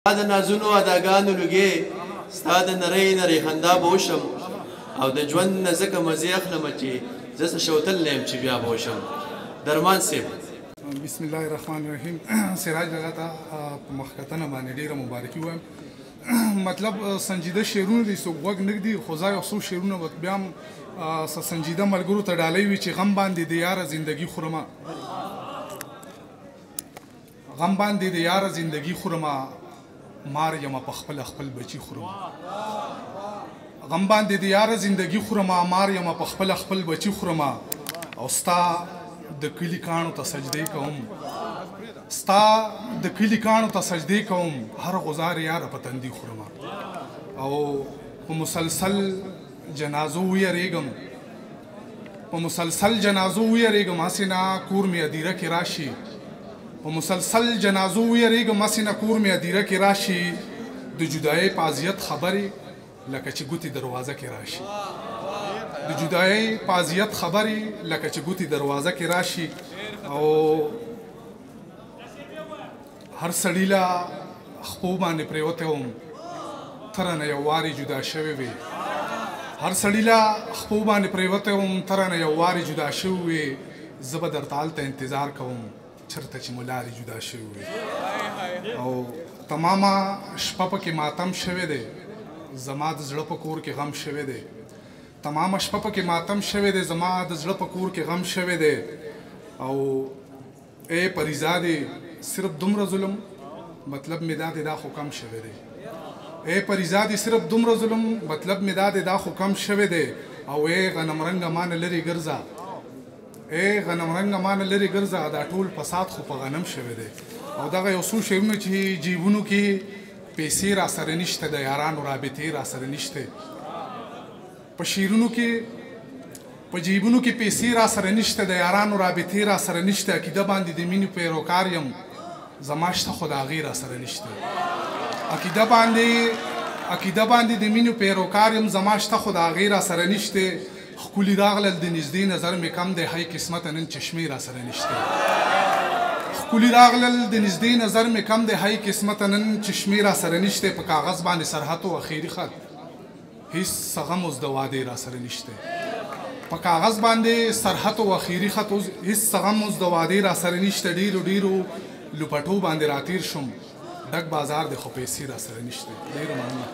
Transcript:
ستا د نازونو اداګانو لوګې ستا د نرۍ نرۍ خندا به وشم او د ژوند نه ځکه مزې اخلمه چې زه څه شوتل نه یم چې بیا به وشم. درمان صاحب بسم الله الرحمن الرحیم. سراج لغا ته په مخکتنه باندې ډیره مبارکي وایم. مطلب سنجیده شعرونه دي، څوک غوږ نه ږدي، خو ځای یو څو شعرونه به بیا هم سنجیده ملګرو ته ډالۍ وي چې غم باندې د یاره زندګي خورمه، غم باندې د یاره زندګي خورمه، مار یم په خپل خپل بچی خورمه، غم باندې د یاره زندګي خورمه، مار یم په خپل خپل بچی خورمه، او ستا د کلی کاڼو ته سجدې کوم، ستا د کلی کاڼو ته سجدې کوم، هر غزار یاره په تندي خورمه، او په مسلسل جنازو ویریږم، په مسلسل جنازو ویریږم، هسې نه کور مې ادیره کې راشي، په مسلسل جنازو ویریږم، هسې نه کور مې ادیره کې راشي، د جدایۍ په اذیت خبرې لکه چې ګوتې دروازه کې راشي، د جدایۍ په اذیت خبرې لکه چې ګوتې دروازه کې راشي، او هر سړي له خپو باندې پرېوتی وم ته رانه یو وارې جدا شوې وې، هر سړي له خپو باندې پرېوتی وم ته رانه یو وارې جدا شوې وې، زه به درته هلته انتظار کوم چېرته چې مو لارې جدا شوې وې، او تمامه شپه پکې ماتم شوی دی، زما د زړه په کور کې غم شوی دی، تمامه شپه پکې ماتم شوی دی، زما د زړه په کور کې غم شوی دی، او ای پریزادې صرف دومره ظلم مطلب مې دا دی دا خو کم شوی دی، ای پریزادې صرف دومره ظلم مطلب مې دا دی دا خو کم شوی دی، او ای غنم رنګه مانه لرې ګرځه، ای غنم رنګه مانه لرې ګرځه، دا ټول فساد خو په غنم شوی دی، او دغه یو څو شعرونه چې جیبونو کې پیسې را سره نشته، د یارانو رابطې را سره نشته، په شعرونو کې په جیبونو کې پیسې را سره نشته، د یارانو رابطې را سره نشته، عقیده باندې د مینې پیروکار یم، زما شته خو د هغې را سره نشته، عقیده باندې د مینې پیروکار یم، زما شته خو د هغې را سره نشته، ښکلي راغلل د نږدې نظر مې کم دی، هی قسمته نن چشمې را سره نشته، ښکلي راغلل د نږدې نظر مې کم دی، هی قسمته نن چشمې را سره نشته، په کاغذ باندې سرحد و اخري خط هیڅ څه غم اوس د وعدې را سره نشته، په کاغذ باندې سرحد و اخري خط هیڅ څه غم اوس د وعدې را سره نشته، ډېرو ډېرو لوپټو باندې راتیر شوم، ډک بازار دی خو پیسې را سره نشته. ډېره مننه.